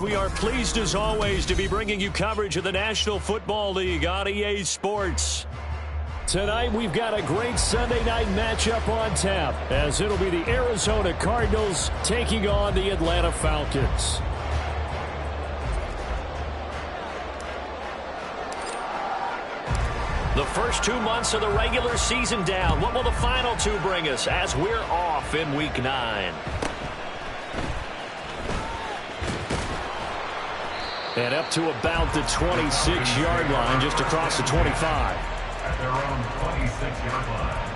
We are pleased as always to be bringing you coverage of the National Football League on EA Sports. Tonight we've got a great Sunday night matchup on tap, as it'll be the Arizona Cardinals taking on the Atlanta Falcons. The first 2 months of the regular season down. What will the final two bring us as we're off in Week 9? And up to about the 26-yard line, just across the 25. At their own 26-yard line.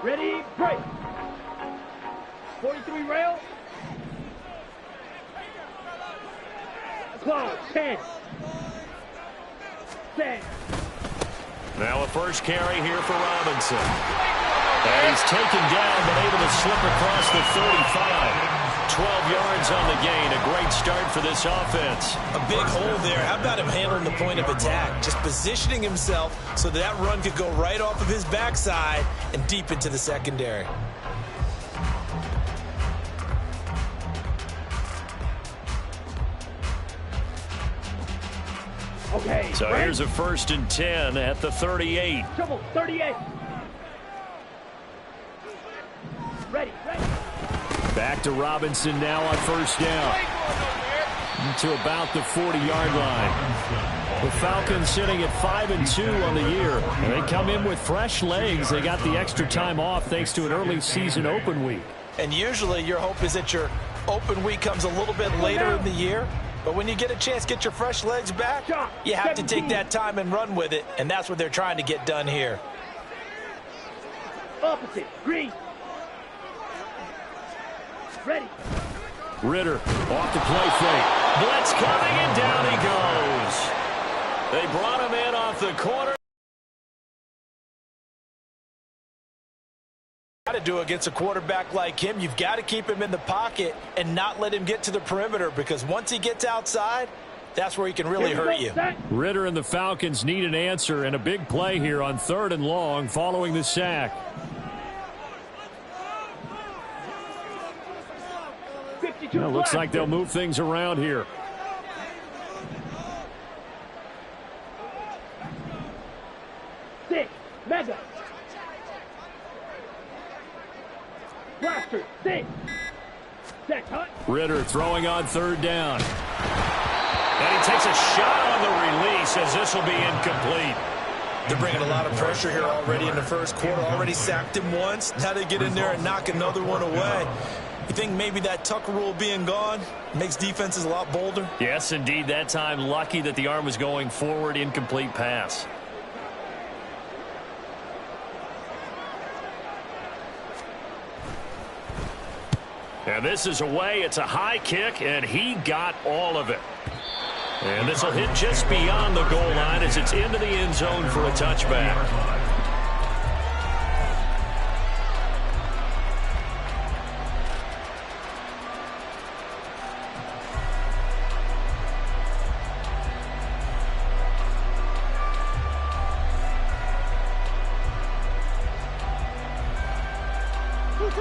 Ready, break. 43 rail. Close, 10. Now a first carry here for Robinson. And he's taken down, but able to slip across the 35. 12 yards on the gain. A great start for this offense. A big hole there. How about him handling the point of attack? Just positioning himself so that run could go right off of his backside and deep into the secondary. Okay. So here's a 1st and 10 at the 38. Trouble, 38. Ready. Back to Robinson now on 1st down. To about the 40-yard line. The Falcons sitting at 5-2 on the year. And they come in with fresh legs. They got the extra time off thanks to an early season open week. And usually your hope is that your open week comes a little bit later in the year. But when you get a chance to get your fresh legs back, you have to take that time and run with it. And that's what they're trying to get done here. Opposite, green. Ready. Ritter off the play fake. Blitz coming, and down he goes. They brought him in off the corner. To do against a quarterback like him, you've got to keep him in the pocket and not let him get to the perimeter, because once he gets outside, that's where he can really hurt you. Ritter and the Falcons need an answer, and a big play here on 3rd and long following the sack. Well, looks like they'll move things around here. Six, mega. Blaster, 6. Set, cut. Ritter throwing on 3rd down. And he takes a shot on the release, as this will be incomplete. They're bringing a lot of pressure here already in the first quarter. Already sacked him once. Now they get in there and knock another one away. You think maybe that Tucker rule being gone makes defenses a lot bolder? Yes, indeed. That time, lucky that the arm was going forward. Incomplete pass. And this is away. It's a high kick, and he got all of it. And this will hit just beyond the goal line as it's into the end zone for a touchback.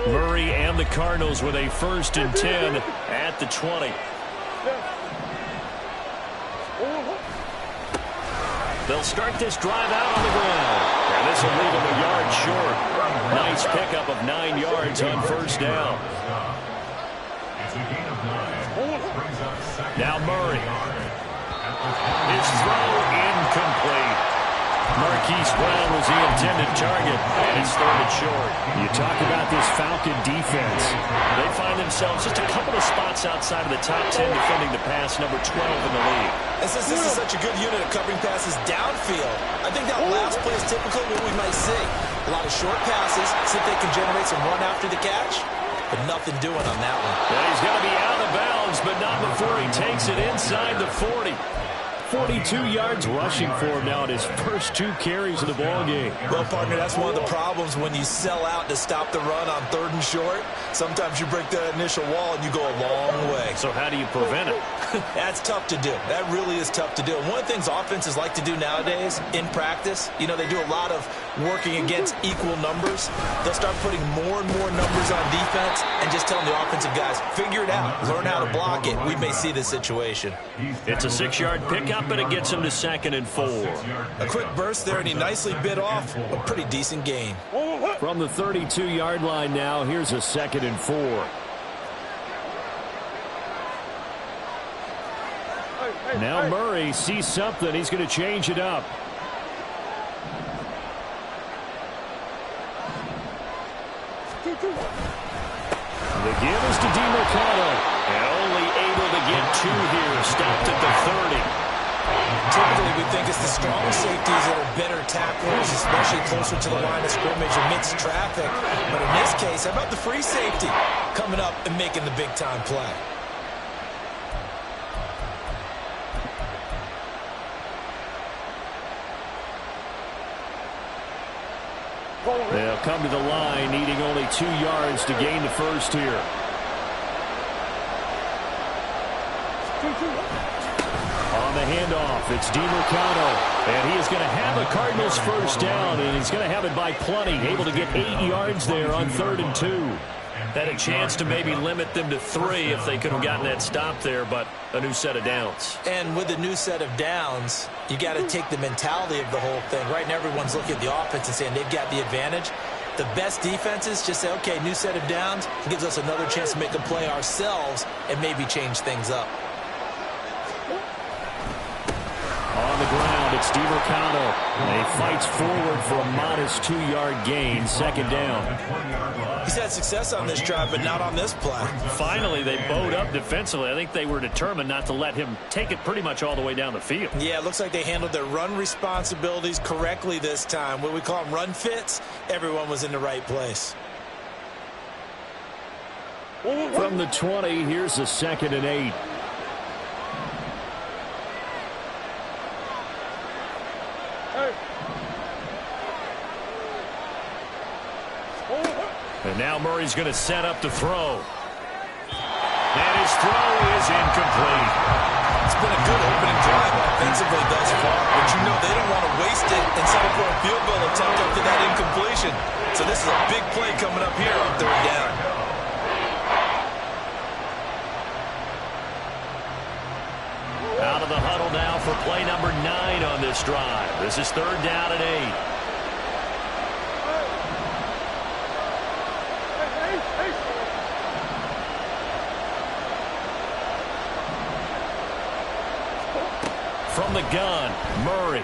Murray and the Cardinals with a 1st and 10 at the 20. They'll start this drive out on the ground. And this will leave them a yard short. Nice pickup of 9 yards on 1st down. Now Murray. His throw incomplete. Marquise Brown was the intended target, and it's 3rd and short. You talk about this Falcon defense. They find themselves just a couple of spots outside of the top 10 defending the pass, number 12 in the league. And since this is such a good unit of covering passes downfield, I think that last play is typical of what we might see. A lot of short passes, see if they can generate some run after the catch, but nothing doing on that one. And he's going to be out of bounds, but not before he takes it inside the 40. 42 yards rushing for him now in his first 2 carries of the ballgame. Well, partner, that's one of the problems when you sell out to stop the run on 3rd and short. Sometimes you break that initial wall and you go a long way. So how do you prevent it? That's tough to do. That really is tough to do. And one of the things offenses like to do nowadays in practice, you know, they do a lot of working against equal numbers. They'll start putting more and more numbers on defense and just telling the offensive guys, figure it out, learn how to block it. We may see this situation. It's a 6-yard pickup, and it gets him to 2nd and 4. A quick burst there, and he nicely bit off a pretty decent gain. From the 32-yard line now, here's a 2nd and 4. Now Murray sees something. He's going to change it up. The give is to DeMarcano. And only able to get 2 here. Stopped at the 30. Typically, we think it's the strong safeties that are better tacklers, especially closer to the line of scrimmage amidst traffic. But in this case, how about the free safety coming up and making the big-time play? They'll come to the line, needing only 2 yards to gain the first here. On the handoff, it's DeMarcano. And he is going to have the Cardinals first down, and he's going to have it by plenty. Able to get 8 yards there on 3rd and 2. Had a chance to maybe limit them to 3 if they could have gotten that stop there, but a new set of downs. And with a new set of downs, you got to take the mentality of the whole thing. Right now, everyone's looking at the offense and saying they've got the advantage. The best defenses just say, okay, new set of downs. It gives us another chance to make a play ourselves and maybe change things up. On the ground, it's DeMarcano. And he fights forward for a modest 2-yard gain, 2nd down. He's had success on this drive, but not on this play. Finally, they bowed up defensively. I think they were determined not to let him take it pretty much all the way down the field. Yeah, it looks like they handled their run responsibilities correctly this time. What we call them run fits, everyone was in the right place. From the 20, here's a 2nd and 8. And now Murray's going to set up to throw. And his throw is incomplete. It's been a good opening drive offensively thus far, but you know they don't want to waste it and settle for a field goal attempt after that incompletion. So this is a big play coming up here on 3rd down. Out of the huddle now for play number 9 on this drive. This is 3rd down and 8. From the gun, Murray.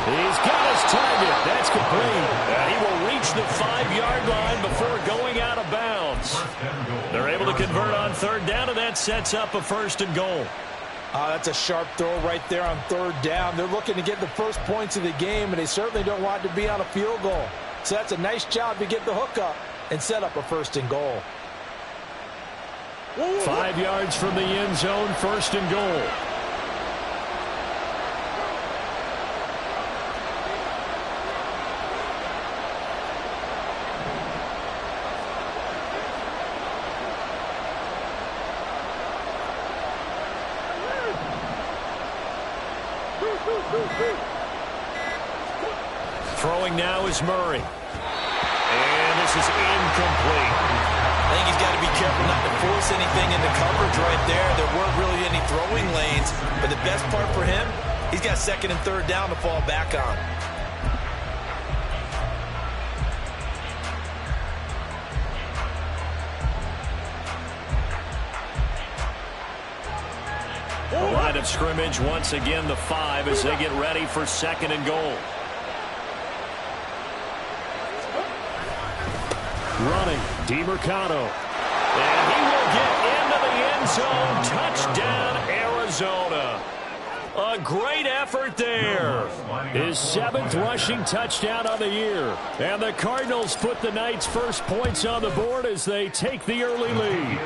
He's got his target. That's complete. And he will reach the 5-yard line before going out of bounds. They're able to convert on 3rd down, and that sets up a 1st and goal. That's a sharp throw right there on 3rd down. They're looking to get the first points of the game, and they certainly don't want to be on a field goal. So that's a nice job to get the hook up and set up a 1st and goal. 5 yards from the end zone, 1st and goal. Throwing now is Murray. And this is incomplete. I think he's got to be careful not to force anything into coverage right there. There weren't really any throwing lanes. But the best part for him, he's got 2nd and 3rd down to fall back on. The line of scrimmage once again the 5 as they get ready for 2nd and goal. Running, DeMarcano. And he will get into the end zone. Touchdown, Arizona. A great effort there. His 7th rushing touchdown of the year. And the Cardinals put the night's first points on the board as they take the early lead.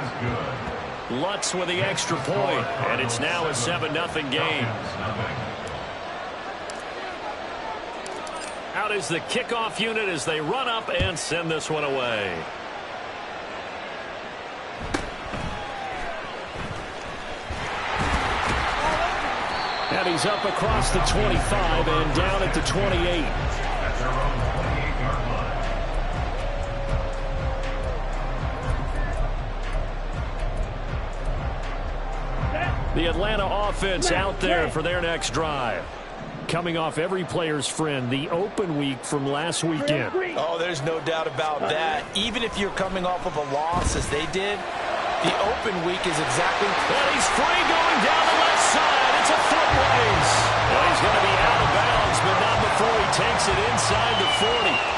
Lutz with the extra point, and it's now a 7-0 game. Out is the kickoff unit as they run up and send this one away. And he's up across the 25 and down at the 28. At their own 28-yard line. The Atlanta offense out there for their next drive. Coming off every player's friend, the open week from last weekend. Oh, there's no doubt about that. Even if you're coming off of a loss as they did, the open week is exactly... And he's free going down the left side. It's a foot race. Well, he's going to be out of bounds, but not before he takes it inside the 40.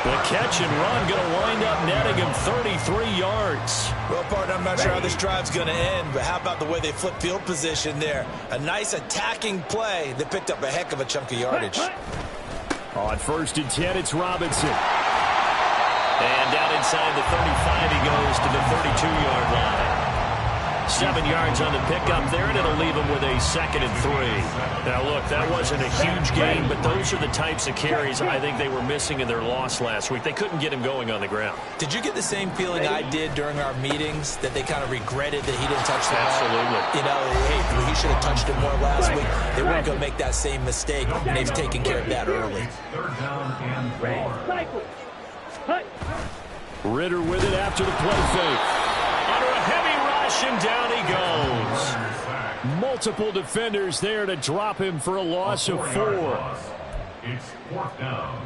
The catch and run going to wind up netting him 33 yards. Well, partner, I'm not sure how this drive's going to end, but how about the way they flip field position there? A nice attacking play that picked up a heck of a chunk of yardage. On 1st and 10, it's Robinson. And down inside the 35, he goes to the 32-yard line. 7 yards on the pickup there, and it'll leave him with a 2nd and 3. Now, look, that wasn't a huge gain, but those are the types of carries I think they were missing in their loss last week. They couldn't get him going on the ground. Did you get the same feeling I did during our meetings, that they kind of regretted that he didn't touch the ball? Absolutely. You know, hey, he should have touched it more last week. They weren't going to make that same mistake, and they've taken care of that early. 3rd down and 4. Ritter with it after the play fake. Under a heavy rush, and down he goes. Multiple defenders there to drop him for a loss of 4. It's 4th down.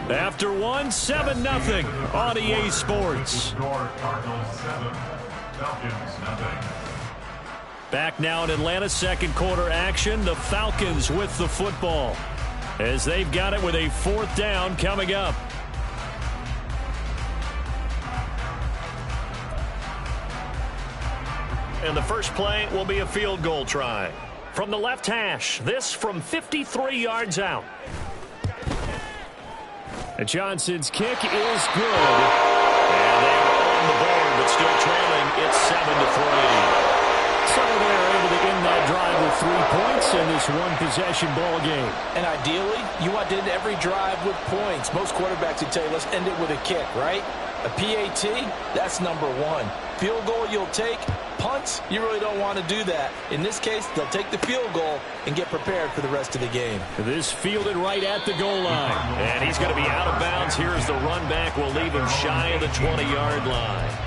After 7-0 on EA Sports. Cardinals 7, Falcons nothing. Back now in Atlanta, 2nd quarter action. The Falcons with the football as they've got it with a 4th down coming up. And the first play will be a field goal try. From the left hash, this from 53 yards out. And Johnson's kick is good. And they are on the board, but still trailing. It's 7-3. So they're able to end that drive with 3 points in this one-possession ball game. And ideally, you want to end every drive with points. Most quarterbacks would tell you, let's end it with a kick, right? A PAT, that's number 1. Field goal you'll take. Punts, you really don't want to do that. In this case, they'll take the field goal and get prepared for the rest of the game. This fielded right at the goal line. And he's going to be out of bounds. Here's the run back. Will leave him shy of the 20-yard line.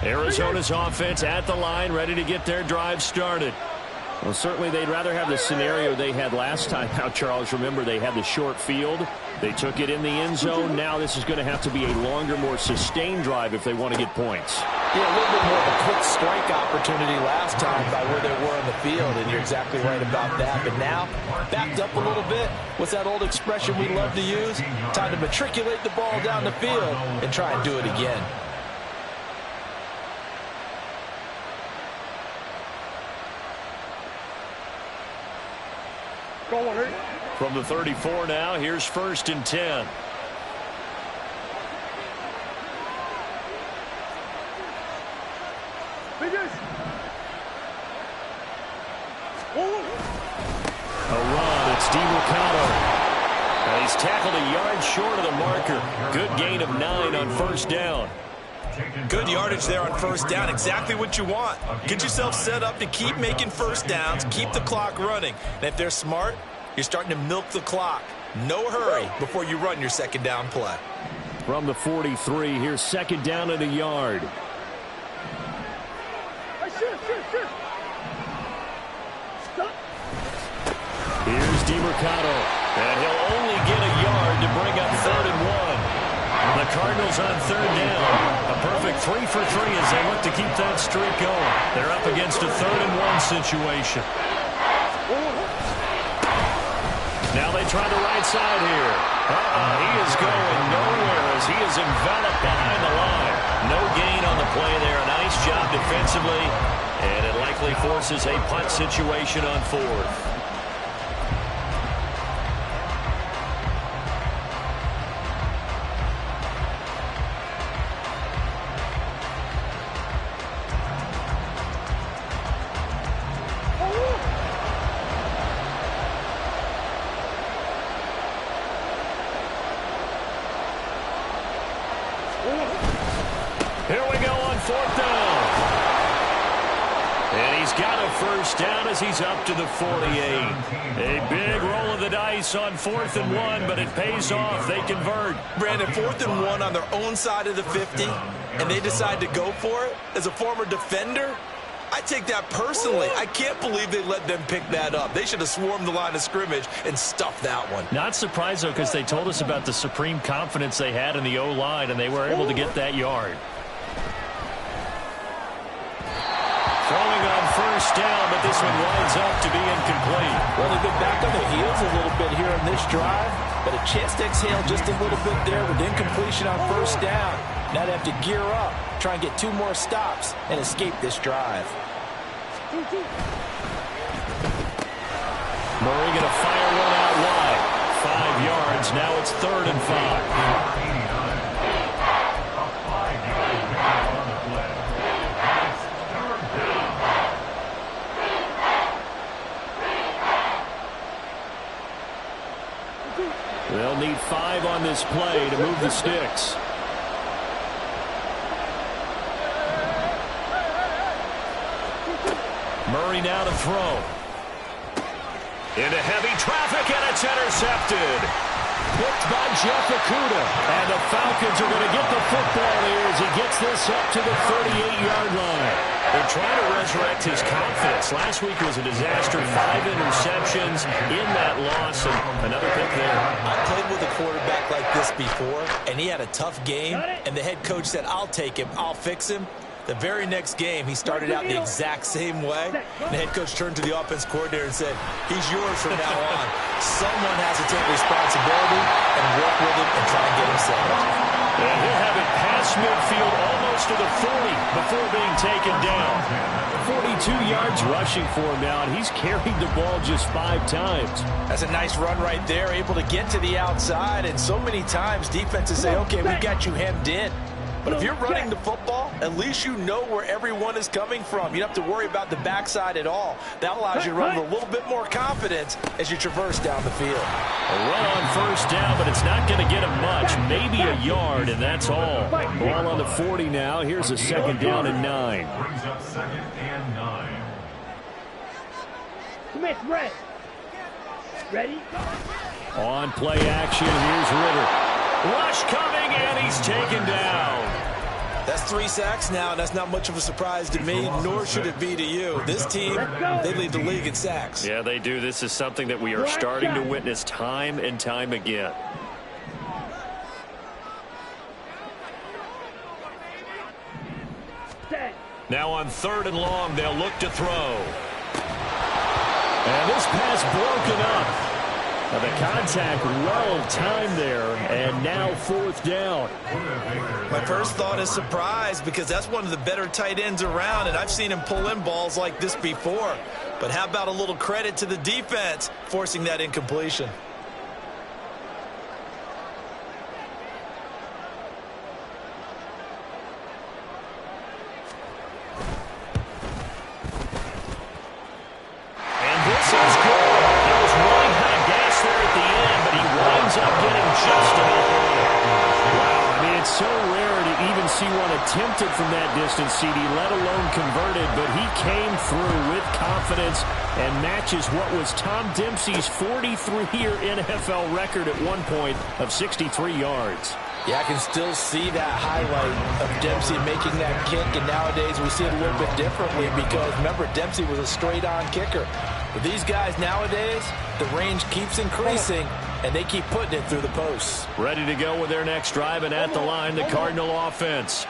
Arizona's offense at the line, ready to get their drive started. Well, certainly they'd rather have the scenario they had last time out, Charles. Remember, they had the short field. They took it in the end zone. Now this is going to have to be a longer, more sustained drive if they want to get points. Yeah, a little bit more of a quick strike opportunity last time by where they were on the field, and you're exactly right about that. But now, backed up a little bit. What's that old expression we love to use? Time to matriculate the ball down the field and try and do it again. From the 34 now, here's 1st and 10. A run, it's DiMercato. He's tackled a yard short of the marker. Good gain of 9 on 1st down. Good yardage there on 1st down. Exactly what you want. Get yourself set up to keep making 1st downs, keep the clock running. And if they're smart, you're starting to milk the clock. No hurry before you run your 2nd down play. From the 43, here's 2nd down and a yard. Here's DiMercato, and he'll only get a yard to bring up 3rd and 1. The Cardinals on 3rd down. A perfect 3 for 3 as they look to keep that streak going. They're up against a 3rd and 1 situation. Now they try the right side here. He is going nowhere as he is enveloped behind the line. No gain on the play there. Nice job defensively. And it likely forces a punt situation on fourth. Here we go on fourth down. And he's got a first down as he's up to the 48. A big roll of the dice on 4th and 1, but it pays off. They convert. Brandon, 4th and 1 on their own side of the 50, and they decide to go for it. As a former defender, I take that personally. I can't believe they let them pick that up. They should have swarmed the line of scrimmage and stuffed that one. Not surprised, though, because they told us about the supreme confidence they had in the O-line, and they were able to get that yard. Throwing on first down, but this one winds up to be incomplete. Well, they've been back on their heels a little bit here in this drive, but a chance to exhale just a little bit there with incompletion on first down. Now they have to gear up, try and get 2 more stops, and escape this drive. Murray going to fire one out wide. 5 yards. Now it's 3rd and 5. They'll need 5 on this play to move the sticks. Murray now to throw. Into heavy traffic, and it's intercepted. Picked by Jeff Okudah. And the Falcons are going to get the football here as he gets this up to the 38-yard line. They're trying to resurrect his confidence. Last week was a disaster. 5 interceptions in that loss, and another pick there. I played with a quarterback like this before, and he had a tough game, and the head coach said, I'll take him, I'll fix him. The very next game, he started out the exact same way. The head coach turned to the offense coordinator and said, he's yours from now on. Someone has to take responsibility and work with him and try and get him set. And he'll have it past midfield almost to the 40 before being taken down. 42 yards rushing for him now, and he's carried the ball just 5 times. That's a nice run right there, able to get to the outside, and so many times defenses say, okay, we got you hemmed in. But if you're running the football, at least you know where everyone is coming from. You don't have to worry about the backside at all. That allows you to run with a little bit more confidence as you traverse down the field. A run on first down, but it's not going to get him much. Maybe a yard, and that's all. Ball on the 40 now. Here's a 2nd down and 9. Brings up 2nd and 9. Commit red. Ready? On play action, here's Ritter. Rush coming, and he's taken down. That's 3 sacks now, and that's not much of a surprise to me, nor should it be to you. This team, they lead the league in sacks. Yeah, they do. This is something that we are starting to witness time and time again. Now on 3rd and long, they'll look to throw. And this pass broken up. Now the contact well-timed there, and now 4th down. My first thought is surprise, because that's one of the better tight ends around, and I've seen him pull in balls like this before. But how about a little credit to the defense forcing that incompletion? And this is good. He was running kind of gas there at the end, but he winds up getting just enough on it. Wow, I mean, it's so rare to even see one attempted from that distance, CD, let alone converted, but he came through with confidence and matches what was Tom Dempsey's 43-year NFL record at one point of 63 yards. Yeah, I can still see that highlight of Dempsey making that kick, and nowadays we see it a little bit differently because, remember, Dempsey was a straight-on kicker. But these guys nowadays, the range keeps increasing, and they keep putting it through the posts. Ready to go with their next drive, and at the line, the Cardinal offense.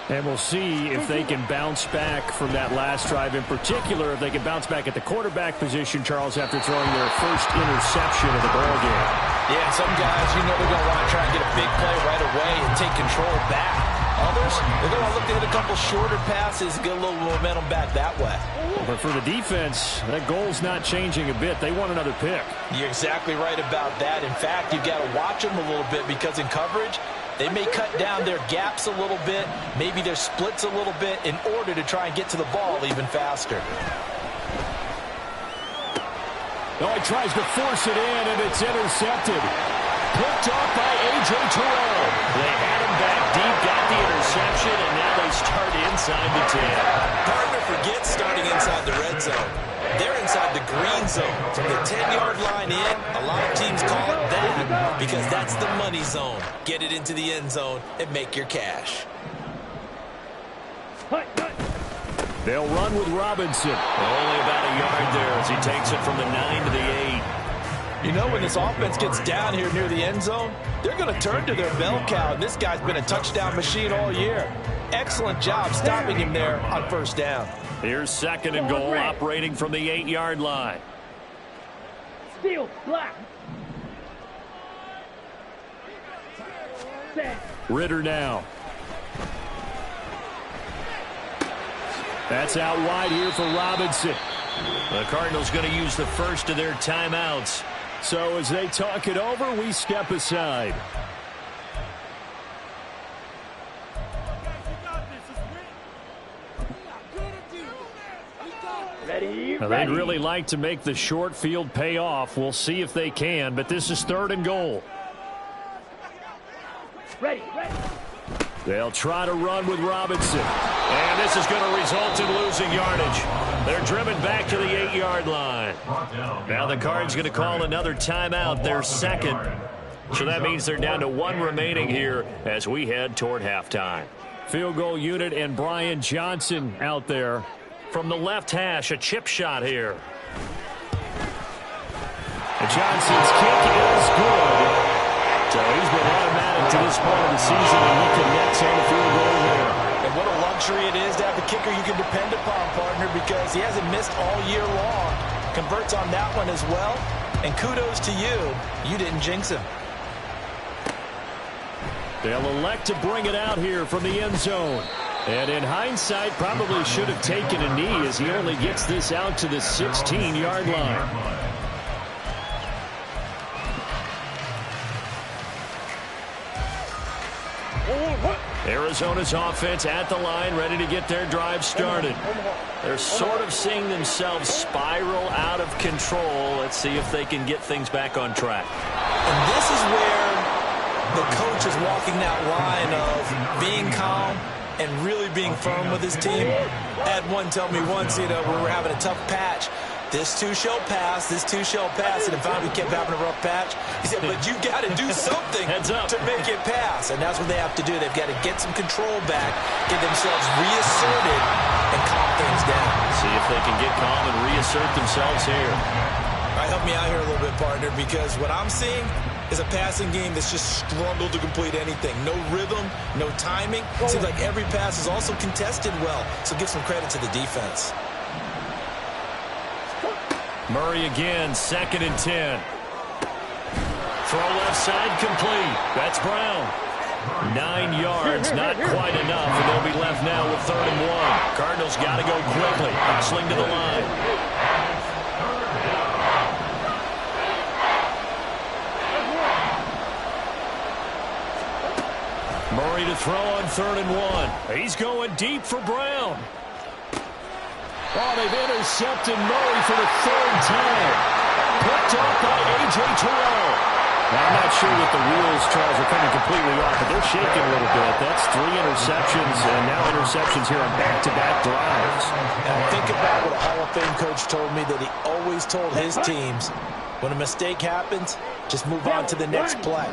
And we'll see if they can bounce back from that last drive. In particular, if they can bounce back at the quarterback position, Charles, after throwing their first interception of the ballgame. Yeah, some guys, you know they're going to want to try and get a big play right away and take control back. Others, they're going to look to hit a couple shorter passes, get a little momentum back that way. But for the defense, that goal's not changing a bit. They want another pick. You're exactly right about that. In fact, you've got to watch them a little bit because in coverage, they may cut down their gaps a little bit, maybe their splits a little bit in order to try and get to the ball even faster. Oh, he tries to force it in, and it's intercepted. Picked off by A.J. Terrell. They had him back deep, got the interception, and now they start inside the 10. Partner forgets starting inside the red zone. They're inside the green zone. From the 10-yard line in, a lot of teams call it that because that's the money zone. Get it into the end zone and make your cash. They'll run with Robinson. Only about a yard there as he takes it from the 9 to the 8. You know, when this offense gets down here near the end zone, they're going to turn to their bell cow, and this guy's been a touchdown machine all year. Excellent job stopping him there on first down. Here's second and goal, operating from the 8-yard line. Steal, black. Set. Ritter now. That's out wide here for Robinson. The Cardinals going to use the first of their timeouts. So as they talk it over, we step aside. Ready, Now, they'd really like to make the short field pay off. We'll see if they can, but this is third and goal. Ready. They'll try to run with Robinson. And this is going to result in losing yardage. They're driven back to the 8-yard line. Now the Cards going to call another timeout, their second. So that means they're down to one remaining here as we head toward halftime. Field goal unit and Brian Johnson out there. From the left hash, a chip shot here. And Johnson's kick is good. So he's been automatic to this part of the season, and he connects on the field goal there. And what a luxury it is to have a kicker you can depend upon, partner, because he hasn't missed all year long. Converts on that one as well. And kudos to you. You didn't jinx him. They'll elect to bring it out here from the end zone. And in hindsight, probably should have taken a knee as he only gets this out to the 16-yard line. Arizona's offense at the line, ready to get their drive started. They're sort of seeing themselves spiral out of control. Let's see if they can get things back on track. And this is where the coach is walking that line of being calm and really being firm with his team. I had one tell me once, we were having a tough patch. This too shall pass, this too shall pass. And finally we kept having a rough patch. He said, but you got to do something to make it pass. And that's what they have to do. They've got to get some control back, get themselves reasserted, and calm things down. See if they can get calm and reassert themselves here. All right, help me out here a little bit, partner, because what I'm seeing is a passing game that's just struggled to complete anything. No rhythm, no timing. Seems like every pass is also contested well. So give some credit to the defense. Murray again, 2nd and 10. Throw left side complete. That's Brown. 9 yards, not quite enough, and they'll be left now with 3rd and 1. Cardinals got to go quickly, hustling to the line. Murray to throw on 3rd and 1. He's going deep for Brown. Oh, they've intercepted Murray for the 3rd time. Picked up by A.J. Terrell. Now, I'm not sure that the wheels, Charles, are coming completely off, but they're shaking a little bit. That's 3 interceptions, and now interceptions here on back-to-back drives. And think about what a Hall of Fame coach told me, that he always told his teams, when a mistake happens, just move on to the next play.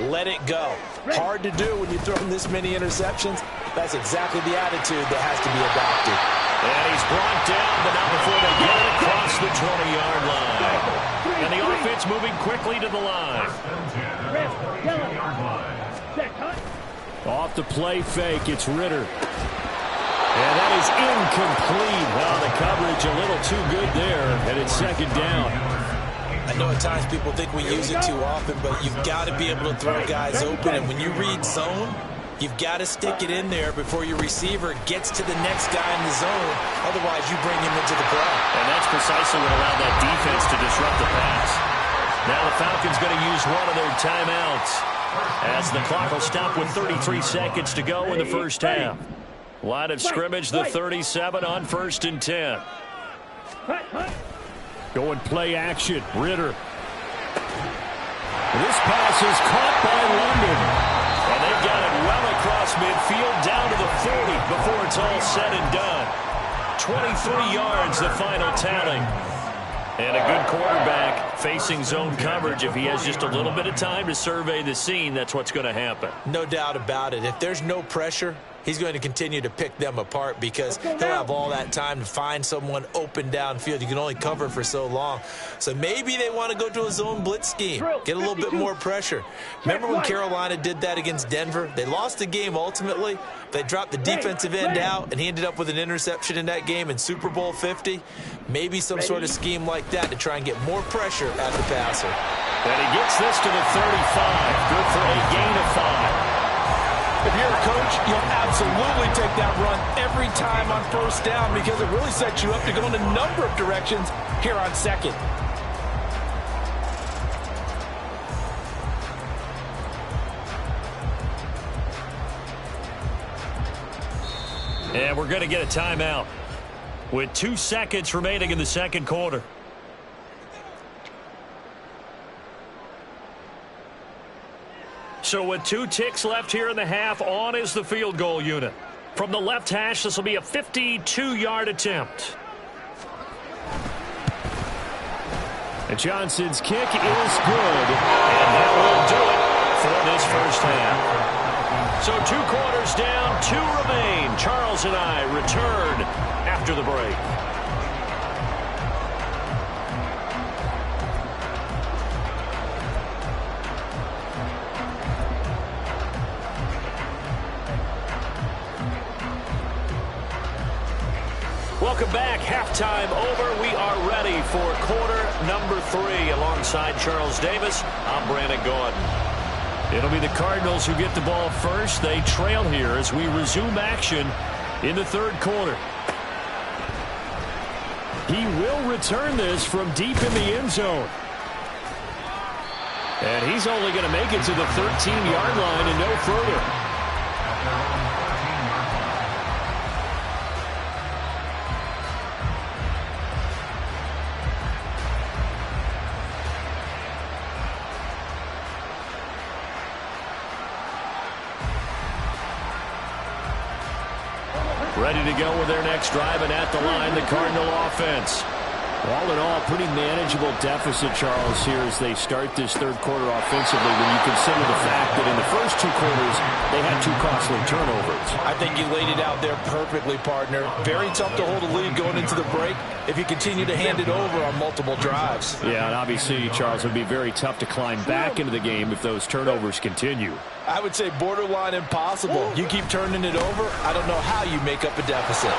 Let it go. Hard to do when you're throwing this many interceptions. That's exactly the attitude that has to be adopted. And he's brought down, but not before they get it across the 20-yard line. And the offense moving quickly to the line. Off the play fake, it's Ritter. And that is incomplete. Well, the coverage a little too good there, and it's 2nd down. I know at times people think we use it too often, but you've got to be able to throw guys open. And when you read zone, You've got to stick it in there before your receiver gets to the next guy in the zone. Otherwise, you bring him into the play. And that's precisely what allowed that defense to disrupt the pass. Now the Falcons going to use one of their timeouts as the clock will stop with 33 seconds to go in the first half. Line of scrimmage, the 37 on 1st and 10. Going play action. Ritter. This pass is caught by London. And they got it well across midfield down to the 40 before it's all said and done. 23 yards, the final tally. And a good quarterback facing zone coverage. If he has just a little bit of time to survey the scene, that's what's going to happen. No doubt about it. If there's no pressure, he's going to continue to pick them apart because he'll have all that time to find someone open downfield. You can only cover for so long. So maybe they want to go to a zone blitz scheme, get a little bit more pressure. Remember when Carolina did that against Denver? They lost the game ultimately. They dropped the defensive end out, and he ended up with an interception in that game in Super Bowl 50. Maybe some sort of scheme like that to try and get more pressure at the passer. And he gets this to the 35. Good for a gain of 5. If you're a coach, you'll absolutely take that run every time on 1st down because it really sets you up to go in a number of directions here on 2nd. And we're going to get a timeout with 2 seconds remaining in the second quarter. So with 2 ticks left here in the half, on is the field goal unit. From the left hash, this will be a 52-yard attempt. And Johnson's kick is good. And that will do it for this first half. So 2 quarters down, 2 remain. Charles and I return after the break. Welcome back. Halftime over. We are ready for quarter number 3. Alongside Charles Davis, I'm Brandon Gordon. It'll be the Cardinals who get the ball first. They trail here as we resume action in the 3rd quarter. He will return this from deep in the end zone. And he's only going to make it to the 13-yard line and no further. Ready to go with their next drive, and at the line, the Cardinal offense. All in all, pretty manageable deficit, Charles, here as they start this 3rd quarter offensively when you consider the fact that in the first 2 quarters, they had 2 costly turnovers. I think you laid it out there perfectly, partner. Very tough to hold a lead going into the break if you continue to hand it over on multiple drives. Yeah, and obviously, Charles, it would be very tough to climb back into the game if those turnovers continue. I would say borderline impossible. You keep turning it over, I don't know how you make up a deficit.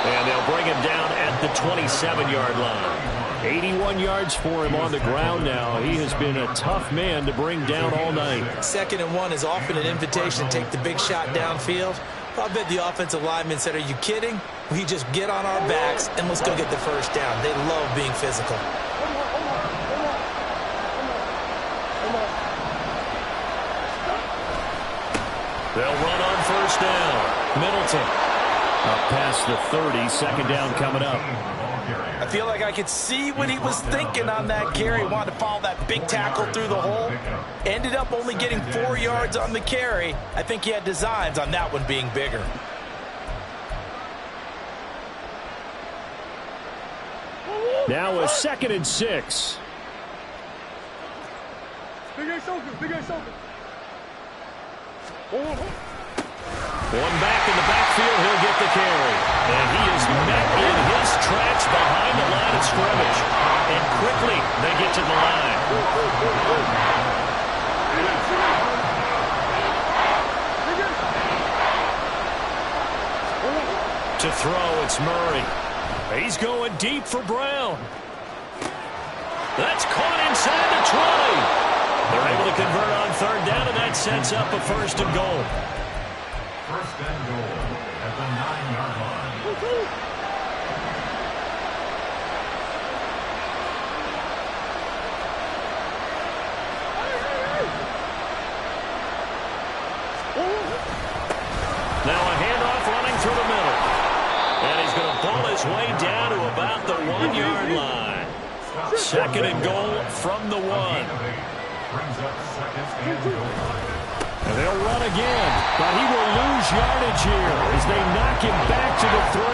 And they'll bring him down at the 27-yard line. 81 yards for him on the ground now. He has been a tough man to bring down all night. 2nd and 1 is often an invitation to take the big shot downfield. I bet the offensive linemen said, are you kidding? We just get on our backs and let's go get the first down. They love being physical. They'll run on 1st down. Middleton. Up past the 30, 2nd down coming up. I feel like I could see what he was thinking on that carry. Wanted to follow that big tackle through the hole. Ended up only getting 4 yards on the carry. I think he had designs on that one being bigger. Now a 2nd and 6. One back in the backfield, he'll get the carry. And he is met in his tracks behind the line of scrimmage. And quickly, they get to the line. To throw, it's Murray. He's going deep for Brown. That's caught inside the 20. They're able to convert on 3rd down, and that sets up a 1st and goal. First and goal at the 9-yard line. Now a handoff running through the middle. And he's going to pull his way down to about the 1-yard line. Second and goal from the 1. Brings up second and goal. And they'll run again, but he will lose yardage here as they knock him back to the 3.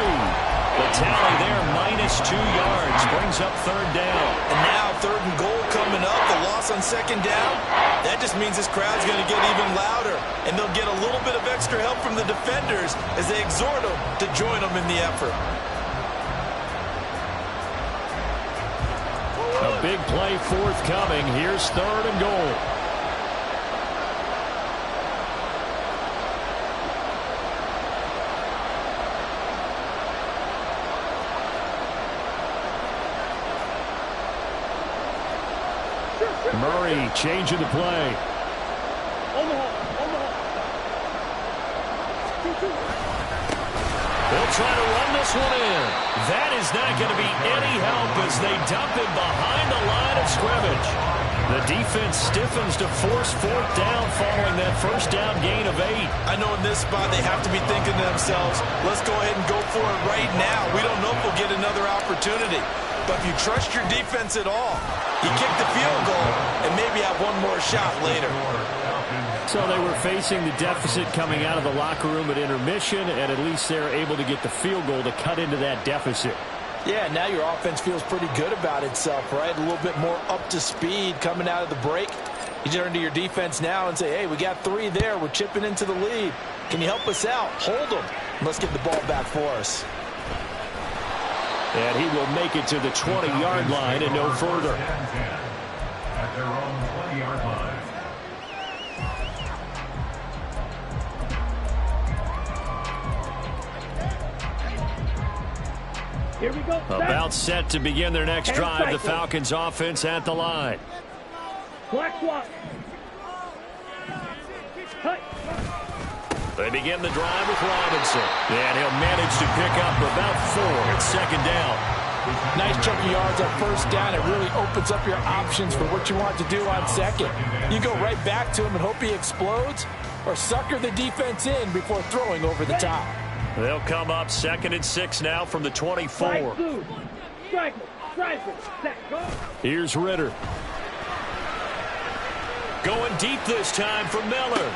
The tally there, -2 yards, brings up third down. And now third and goal coming up, the loss on second down. That just means this crowd's going to get even louder, and they'll get a little bit of extra help from the defenders as they exhort them to join them in the effort. A big play forthcoming. Here's third and goal. Murray changing the play. They'll try to run this one in. That is not going to be any help as they dump it behind the line of scrimmage. The defense stiffens to force fourth down following that first down gain of 8. I know in this spot they have to be thinking to themselves, let's go ahead and go for it right now. We don't know if we'll get another opportunity. But if you trust your defense at all, you kick the field goal and maybe have one more shot later. So they were facing the deficit coming out of the locker room at intermission, and at least they're able to get the field goal to cut into that deficit. Yeah, now your offense feels pretty good about itself, right? A little bit more up to speed coming out of the break. You turn to your defense now and say, hey, we got 3 there. We're chipping into the lead. Can you help us out? Hold them. Let's get the ball back for us. And he will make it to the 20-yard line and no further. At their own 20-yard line. Here we go. About set to begin their next drive. The Falcons offense at the line. Black swap. They begin the drive with Robinson. And he'll manage to pick up about 4 at second down. Nice chunk of yards on first down. It really opens up your options for what you want to do on second. You go right back to him and hope he explodes, or sucker the defense in before throwing over the top. They'll come up 2nd and 6 now from the 24. Here's Ritter. Going deep this time for Miller.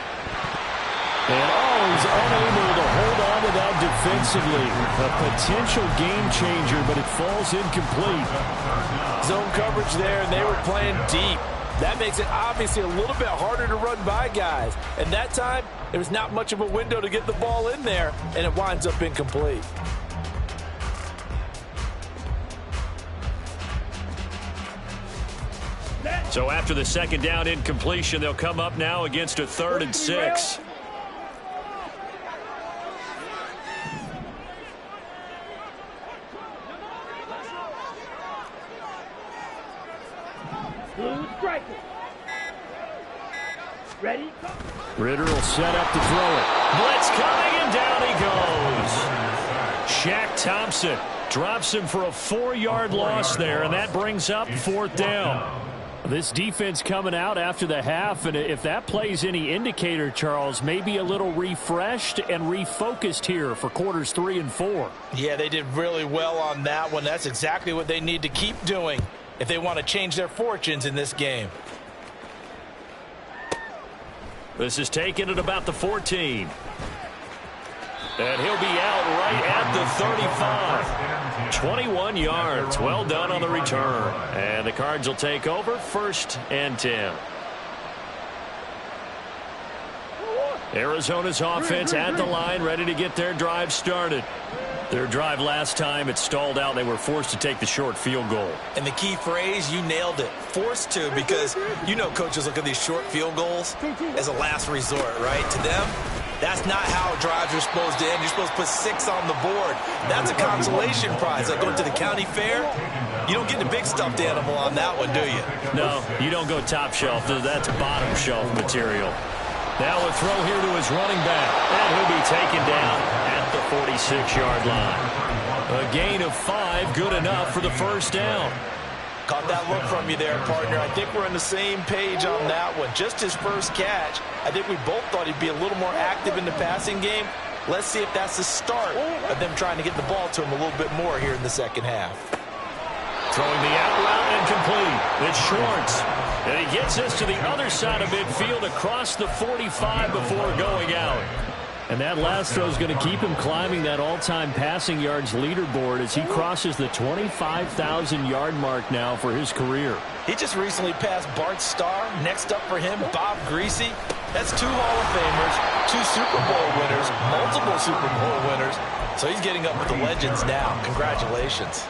And he's unable to hold on to that defensively. A potential game changer, but it falls incomplete. Zone coverage there, and they were playing deep. That makes it obviously a little bit harder to run by guys. And that time, there was not much of a window to get the ball in there, and it winds up incomplete. So after the second down incompletion, they'll come up now against a 3rd and 6. Ready? Ritter will set up to throw it. Blitz coming, and down he goes. Shaq Thompson drops him for a 4-yard loss there, and that brings up 4th down. This defense coming out after the half, and if that plays any indicator, Charles, maybe a little refreshed and refocused here for quarters 3 and 4. Yeah, they did really well on that one. That's exactly what they need to keep doing if they want to change their fortunes in this game. This is taken at about the 14. And he'll be out right at the 35. 21 yards. Well done on the return. And the Cards will take over 1st and 10. Arizona's offense at the line, ready to get their drive started. Their drive last time, it stalled out. They were forced to take the short field goal. And the key phrase, you nailed it. Forced to, because you know coaches look at these short field goals as a last resort, right? To them, that's not how drives are supposed to end. You're supposed to put 6 on the board. That's a consolation prize. Like going to the county fair, you don't get the big stuffed animal on that one, do you? No, you don't go top shelf. That's bottom shelf material. Now a throw here to his running back. And he'll be taken down at the 46-yard line. A gain of 5, good enough for the first down. Caught that look from you there, partner. I think we're on the same page on that one. Just his first catch. I think we both thought he'd be a little more active in the passing game. Let's see if that's the start of them trying to get the ball to him a little bit more here in the second half. Throwing the out route and complete. It's Schwartz. And he gets this to the other side of midfield across the 45 before going out. And that last throw is going to keep him climbing that all-time passing yards leaderboard as he crosses the 25,000-yard mark now for his career. He just recently passed Bart Starr. Next up for him, Bob Greasy. That's 2 Hall of Famers, 2 Super Bowl winners, multiple Super Bowl winners. So he's getting up with the legends now. Congratulations.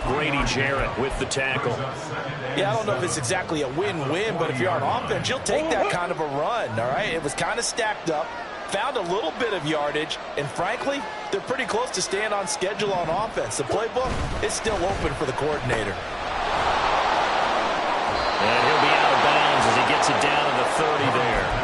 Grady Jarrett with the tackle. Yeah, I don't know if it's exactly a win-win, but if you're on offense, you'll take that kind of a run, all right? It was kind of stacked up. Found a little bit of yardage, and frankly, they're pretty close to staying on schedule on offense. The playbook is still open for the coordinator. And he'll be out of bounds as he gets it down to the 30 there.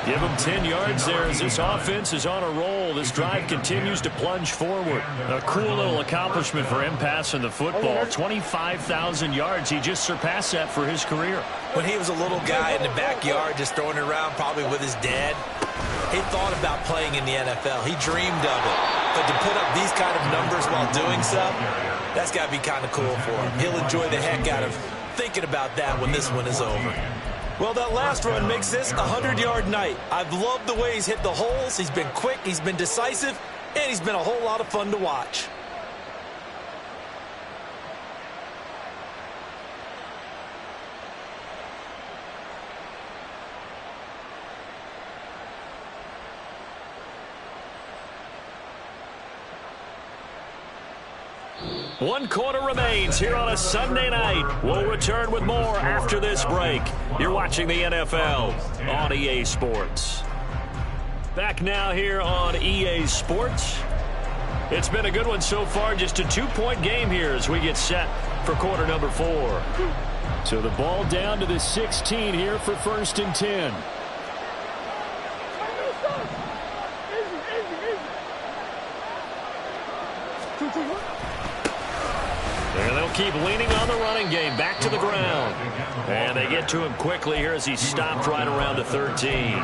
Give him 10 yards there as this offense is on a roll. This drive continues to plunge forward. A cool little accomplishment for him passing the football. 25,000 yards. He just surpassed that for his career. When he was a little guy in the backyard just throwing it around probably with his dad, he thought about playing in the NFL. He dreamed of it. But to put up these kind of numbers while doing so, that's got to be kind of cool for him. He'll enjoy the heck out of thinking about that when this one is over. Well, that last run makes this a 100-yard night. I've loved the way he's hit the holes. He's been quick, he's been decisive, and he's been a whole lot of fun to watch. One quarter remains here on a Sunday night. We'll return with more after this break. You're watching the NFL on EA Sports. Back now here on EA Sports. It's been a good one so far. Just a 2-point game here as we get set for quarter number 4. So the ball down to the 16 here for 1st and 10. And they'll keep leaning on the running game. Back to the ground. And they get to him quickly here as he stopped right around the 13.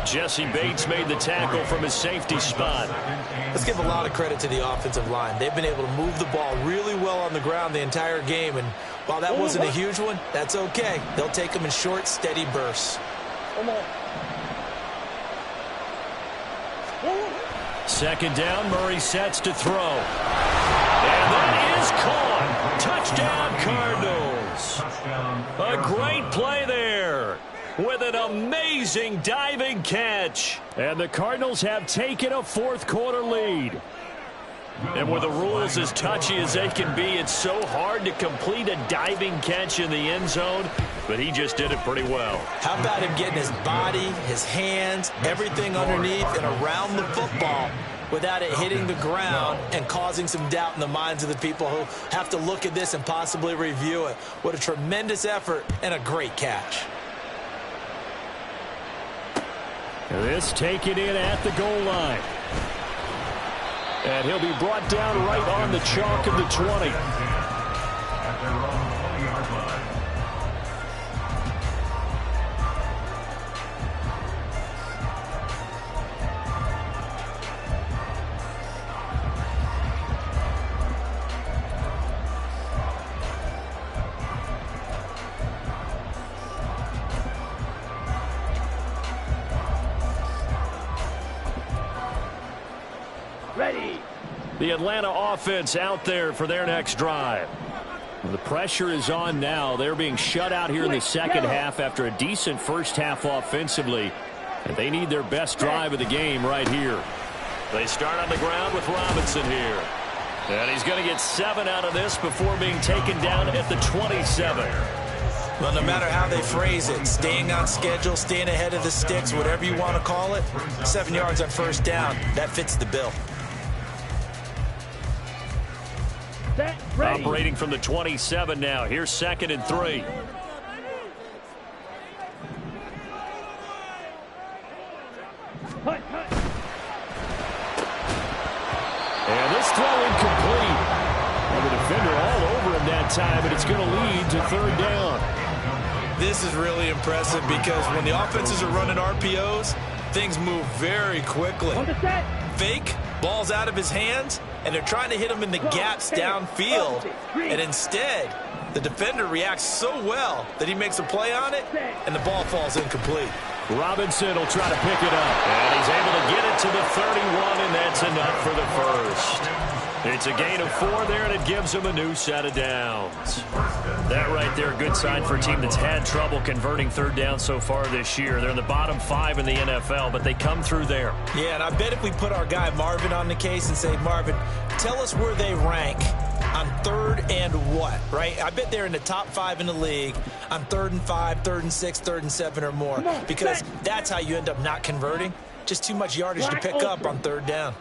Jesse Bates made the tackle from his safety spot. Let's give a lot of credit to the offensive line. They've been able to move the ball really well on the ground the entire game. And while that wasn't a huge one, that's okay. They'll take them in short, steady bursts. Second down, Murray sets to throw. And that is caught. Touchdown, Cardinals. A great play there with an amazing diving catch. And the Cardinals have taken a 4th quarter lead. And with the rules as touchy as they can be, it's so hard to complete a diving catch in the end zone, but he just did it pretty well. How about him getting his body, his hands, everything underneath and around the football without it hitting the ground and causing some doubt in the minds of the people who have to look at this and possibly review it. What a tremendous effort and a great catch. This taken in at the goal line. And he'll be brought down right on the chalk of the 20. At their own 20-yard line. Ready. The Atlanta offense out there for their next drive. The pressure is on now. They're being shut out here in the second half after a decent first half offensively. And they need their best drive of the game right here. They start on the ground with Robinson here. And he's going to get 7 out of this before being taken down at the 27. Well, no matter how they phrase it, staying on schedule, staying ahead of the sticks, whatever you want to call it, 7 yards on first down, that fits the bill. Operating from the 27 now. Here's 2nd and 3. Cut, cut. And this throw incomplete. Well, the defender all over him that time, and it's going to lead to third down. This is really impressive because when the offenses are running RPOs, things move very quickly. On the set. Fake, ball's out of his hands, and they're trying to hit him in the gaps downfield. And instead, the defender reacts so well that he makes a play on it, and the ball falls incomplete. Robinson will try to pick it up. And he's able to get it to the 31, and that's enough for the first. It's a gain of 4 there, and it gives him a new set of downs. That right there, a good sign for a team that's had trouble converting third down so far this year. They're in the bottom 5 in the NFL, but they come through there. Yeah, and I bet if we put our guy Marvin on the case and say, Marvin, tell us where they rank on third and what, right? I bet they're in the top 5 in the league on 3rd and 5, 3rd and 6, 3rd and 7 or more, because that's how you end up not converting. Just too much yardage to pick up on third down.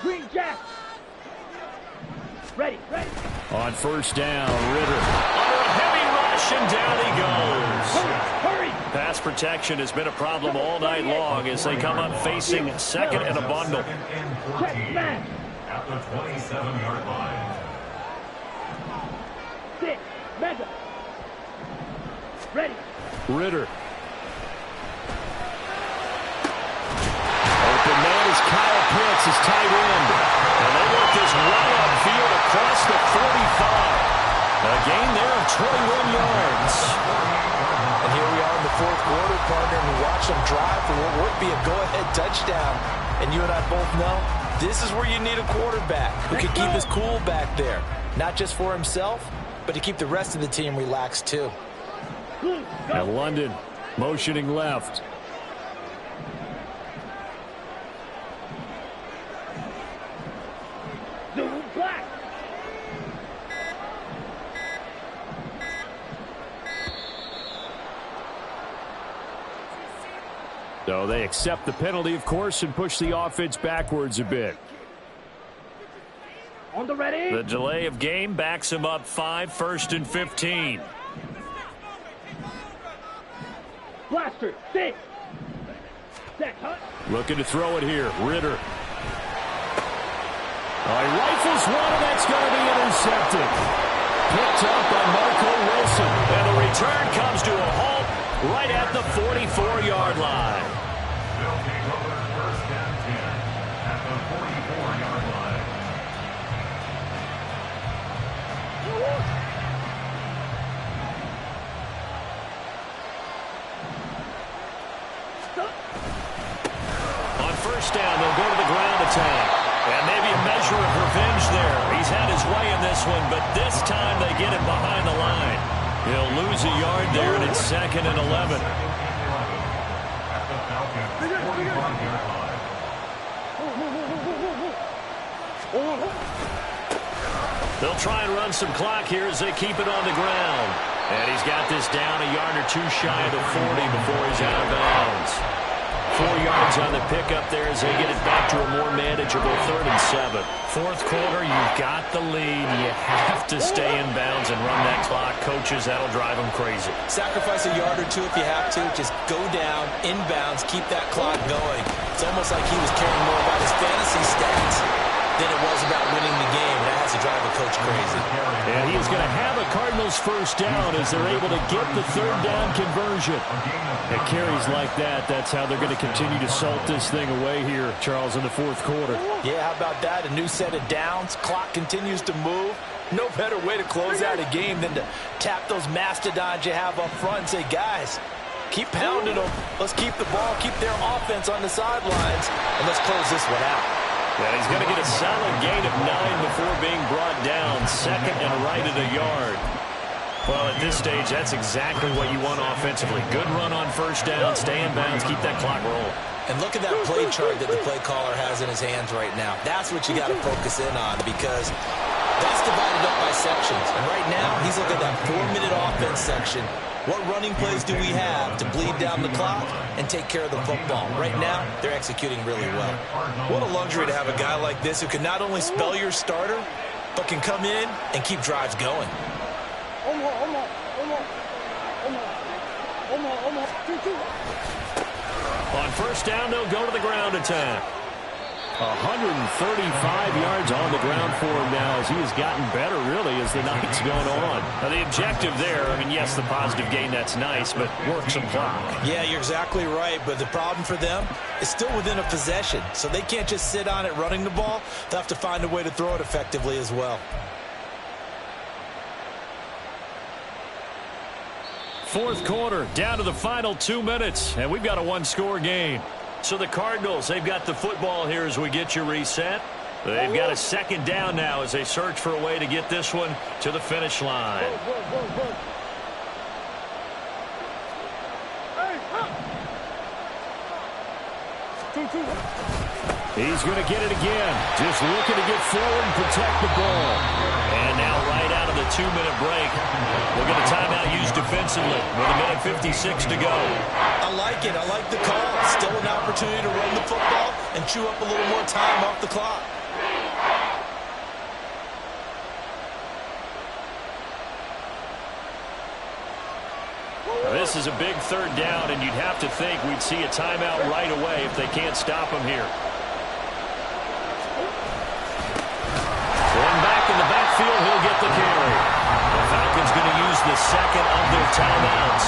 Green Jack. Ready, ready. On first down, Ritter under a heavy rush, and down he goes. Hurry. Pass protection has been a problem all night long as they come up facing second and a bundle. Check smash. At the 27-yard line. 6. Mega. Ready. Ritter. Open man is Kyle Pitts, his tight end. And they work this right upfield across the 45. A gain there of 21 yards. And here we are in the fourth quarter, partner, and we watch them drive for what would be a go-ahead touchdown. And you and I both know this is where you need a quarterback who can keep his cool back there. Not just for himself, but to keep the rest of the team relaxed too. And London motioning left. Zoom black. So they accept the penalty, of course, and push the offense backwards a bit. On the ready. The delay of game backs him up 5, 1st and 15. Blaster. 6. Set. Cut. Looking to throw it here. Ritter. He rifles one, and that's going to be intercepted. Picked up by Marco Wilson. And the return comes to a halt right at the 44-yard line. They'll take over first and 10 at the 44-yard line. On first down, they'll go to the ground attack. And maybe a measure of revenge there. He's had his way in this one, but this time they get him behind the line. He'll lose a yard there, and it's 2nd and 11. At the Falcons 45-yard line. They'll try and run some clock here as they keep it on the ground. And he's got this down a yard or two shy of the 40 before he's out of bounds. 4 yards on the pickup there as they get it back to a more manageable 3rd and 7. Fourth quarter, you've got the lead. You have to stay in bounds and run that clock. Coaches, that'll drive them crazy. Sacrifice a yard or two if you have to. Just go down, inbounds, keep that clock going. It's almost like he was caring more about his fantasy stats than it was about winning the game. That has to drive a coach crazy. And he is going to have a Cardinals first down as they're able to get the 3rd down conversion. It carries like that. That's how they're going to continue to salt this thing away here, Charles, in the fourth quarter. Yeah, how about that? A new set of downs. Clock continues to move. No better way to close out a game than to tap those mastodons you have up front and say, guys, keep pounding them. Let's keep the ball, keep their offense on the sidelines, and let's close this one out. And he's going to get a solid gain of 9 before being brought down. 2nd and right at a yard. Well, at this stage, that's exactly what you want offensively. Good run on first down, stay in bounds, keep that clock rolling. And look at that play chart that the play caller has in his hands right now. That's what you got to focus in on because that's divided up by sections. And right now, he's looking at that 4-minute offense section. What running plays do we have to bleed down the clock and take care of the football? Right now, they're executing really well. What a luxury to have a guy like this who can not only spell your starter, but can come in and keep drives going. On first down, they'll go to the ground attack. 135 yards on the ground for him now as he has gotten better, really, as the night's gone on. Now, the objective there, I mean, yes, the positive gain, that's nice, but work some clock. Yeah, you're exactly right, but the problem for them is still within a possession, so they can't just sit on it running the ball. They'll have to find a way to throw it effectively as well. Fourth quarter, down to the final 2 minutes, and we've got a one-score game. So the Cardinals, they've got the football here as we get you reset. They've got a second down now as they search for a way to get this one to the finish line. He's going to get it again. Just looking to get forward and protect the ball. And now right out of the 2-minute break, we'll get a timeout used defensively with 1:56 to go. I like it. I like the call. Still an opportunity to run the football and chew up a little more time off the clock. Now, this is a big third down, and you'd have to think we'd see a timeout right away if they can't stop him here. Going back in the backfield, he'll get the carry. The Falcons going to use the second of their timeouts.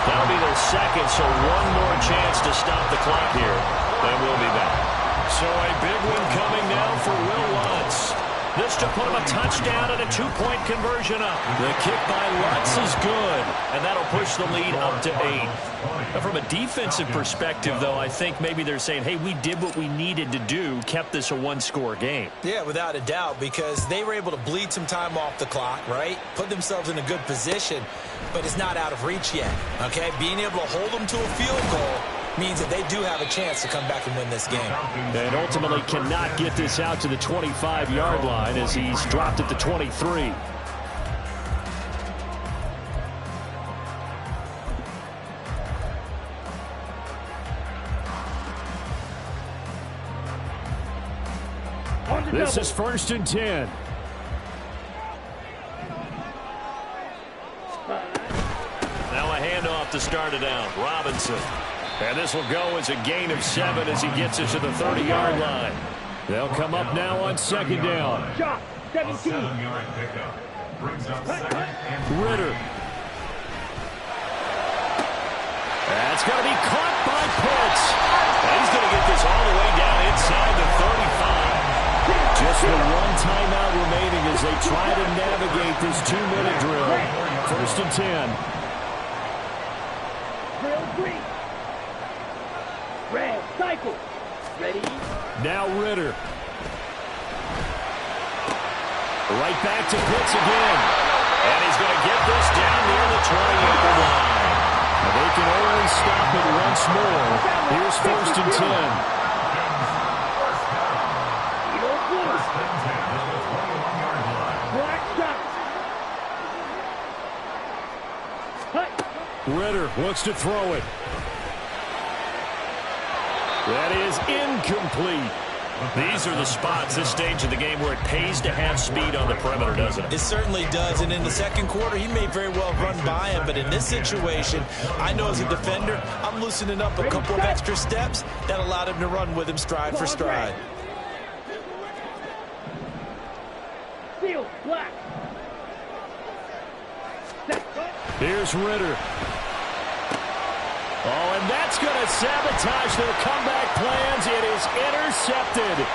That'll be their second, so one more chance to stop the clock here. Then we'll be back. So a big one coming now for Will Lutz. This to put him a touchdown and a 2-point conversion up. The kick by Lutz is good, and that'll push the lead up to 8. Now, from a defensive perspective, though, I think maybe they're saying, hey, we did what we needed to do, kept this a one-score game. Yeah, without a doubt, because they were able to bleed some time off the clock, right? Put themselves in a good position, but it's not out of reach yet, okay? Being able to hold them to a field goal means that they do have a chance to come back and win this game. And ultimately cannot get this out to the 25-yard line as he's dropped at the 23. This is 1st and 10. Now a handoff to start it out. Robinson. And this will go as a gain of 7 as he gets it to the 30-yard line. They'll come up now on second down. Shot, 17. Yard pickup. Brings up second and Ritter. That's going to be caught by Pitts. And he's going to get this all the way down inside the 35. Just with one timeout remaining as they try to navigate this 2-minute drill. 1st and 10. Drill 3. Red, cycle. Ready? Now Ritter. Right back to Pitts again. And he's going to get this down near the 20-yard line. They can only stop it once more. Here's 1st and 10. Ritter looks to throw it. That is incomplete. These are the spots, this stage of the game, where it pays to have speed on the perimeter, doesn't it? It certainly does, and in the second quarter, he may very well run by him, but in this situation, I know as a defender, I'm loosening up a couple of extra steps that allowed him to run with him stride for stride. Field, black. Here's Ritter. Oh, and that's going to sabotage their comeback plans. It is intercepted.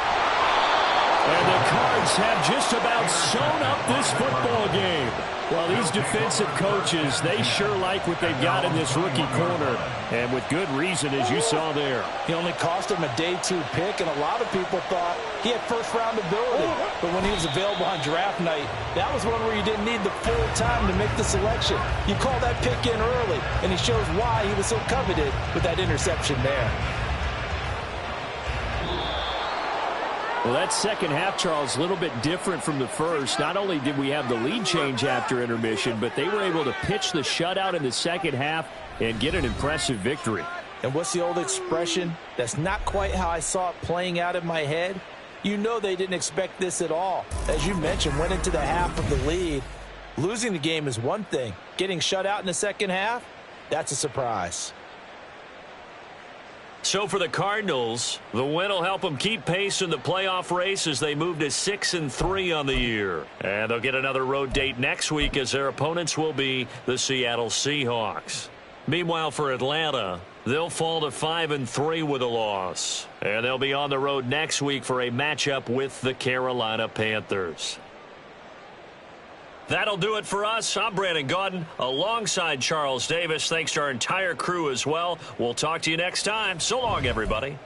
And the Cards have just about sewn up this football game. Well, these defensive coaches, they sure like what they've got in this rookie corner. And with good reason, as you saw there. He only cost him a day 2 pick, and a lot of people thought he had first-round ability. But when he was available on draft night, that was one where you didn't need the full time to make the selection. You call that pick in early, and he shows why he was so coveted with that interception there. Well, that second half, Charles, a little bit different from the first. Not only did we have the lead change after intermission, but they were able to pitch the shutout in the second half and get an impressive victory. And what's the old expression? That's not quite how I saw it playing out in my head. You know they didn't expect this at all. As you mentioned, went into the half of the lead. Losing the game is one thing. Getting shut out in the second half, that's a surprise. So for the Cardinals, the win will help them keep pace in the playoff race as they move to 6-3 on the year. And they'll get another road date next week as their opponents will be the Seattle Seahawks. Meanwhile, for Atlanta, they'll fall to 5-3 with a loss. And they'll be on the road next week for a matchup with the Carolina Panthers. That'll do it for us. I'm Brandon Gaudin alongside Charles Davis. Thanks to our entire crew as well. We'll talk to you next time. So long, everybody.